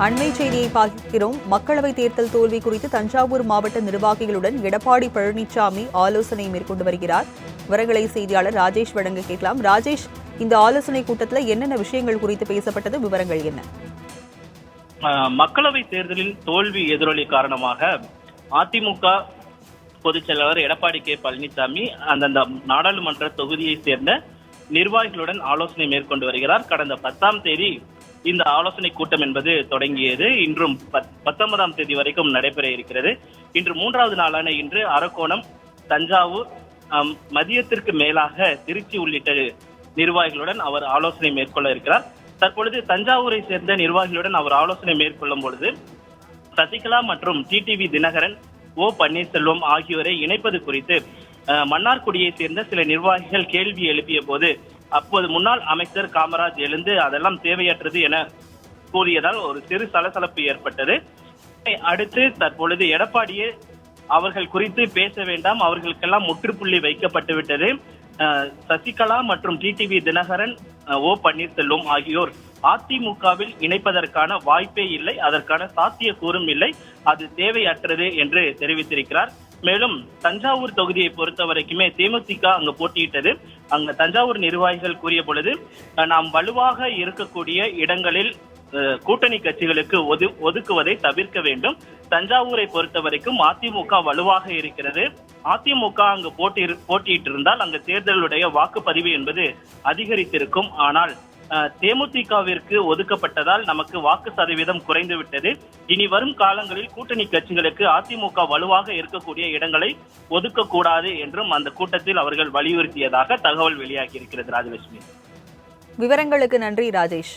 அண்மை செய்தியை பார்க்கிறோம். மக்களவைத் தேர்தல் தோல்வி குறித்து தஞ்சாவூர் மாவட்ட நிர்வாகிகளுடன் எடப்பாடி பழனிசாமி ஆலோசனை மேற்கொண்டு வருகிறார். விவரங்களை செய்தியாளர் ராஜேஷ் வழங்க கேட்கலாம். ராஜேஷ், இந்த ஆலோசனை கூட்டத்தில் என்னென்ன விஷயங்கள் குறித்து பேசப்பட்டது? விவரங்கள் என்ன? மக்களவை தேர்தலில் தோல்வி எதிரொலி காரணமாக அதிமுக பொதுச் செயலாளர் எடப்பாடி கே பழனிசாமி அந்தந்த நாடாளுமன்ற தொகுதியை சேர்ந்த நிர்வாகிகளுடன் ஆலோசனை மேற்கொண்டு வருகிறார். கடந்த 10ஆம் தேதி இந்த ஆலோசனை கூட்டம் என்பது தொடங்கியது. இன்றும் 19ஆம் தேதி வரைக்கும் நடைபெற இருக்கிறது. இன்று 3வது நாளான இன்று அரக்கோணம், தஞ்சாவூர், மதியத்திற்கு மேலாக திருச்சி உள்ளிட்ட நிர்வாகிகளுடன் அவர் ஆலோசனை மேற்கொள்ள இருக்கிறார். தற்பொழுது தஞ்சாவூரை சேர்ந்த நிர்வாகிகளுடன் அவர் ஆலோசனை மேற்கொள்ளும் பொழுது சசிகலா மற்றும் டிடிவி தினகரன், ஓ பன்னீர்செல்வம் ஆகியோரை இணைப்பது குறித்து மன்னார்குடியை சேர்ந்த சில நிர்வாகிகள் கேள்வி எழுப்பிய போது அப்போது முன்னாள் அமைச்சர் காமராஜ் எழுந்து அதெல்லாம் தேவையற்றது என கூறியதால் ஒரு சிறு சலசலப்பு ஏற்பட்டது. அடுத்து தற்பொழுது எடப்பாடியே அவர்கள் குறித்து பேச வேண்டாம், அவர்களுக்கெல்லாம் முற்றுப்புள்ளி வைக்கப்பட்டு விட்டது. சசிகலா மற்றும் டிடிவி தினகரன், ஓ பன்னீர்செல்வம் ஆகியோர் அதிமுகவில் இணைப்பதற்கான வாய்ப்பே இல்லை, அதற்கான சாத்தியக்கூறும் இல்லை, அது தேவையற்றது என்று தெரிவித்திருக்கிறார். மேலும் தஞ்சாவூர் தொகுதியை பொறுத்த வரைக்குமே தேமுதிக அங்கு போட்டியிட்டது. அங்க தஞ்சாவூர் நிர்வாகிகள் கூறிய பொழுது, நாம் வலுவாக இருக்கக்கூடிய இடங்களில் கூட்டணி கட்சிகளுக்கு ஒதுக்குவதை தவிர்க்க வேண்டும். தஞ்சாவூரை பொறுத்த வரைக்கும் அதிமுக வலுவாக இருக்கிறது. அதிமுக அங்கு போட்டியிட்டு இருந்தால் அங்கு தேர்தலுடைய வாக்குப்பதிவு என்பது அதிகரித்திருக்கும். ஆனால் தேமுதிகவிற்கு ஒதுக்கப்பட்டதால் நமக்கு வாக்கு சதவீதம் குறைந்து விட்டது. இனி வரும் காலங்களில் கூட்டணி கட்சிகளுக்கு அதிமுக வலுவாக இருக்கக்கூடிய இடங்களை ஒதுக்கக்கூடாது என்றும் அந்த கூட்டத்தில் அவர்கள் வலியுறுத்தியதாக தகவல் வெளியாகி இருக்கிறது. ராஜலட்சுமி, விவரங்களுக்கு நன்றி ராஜேஷ்.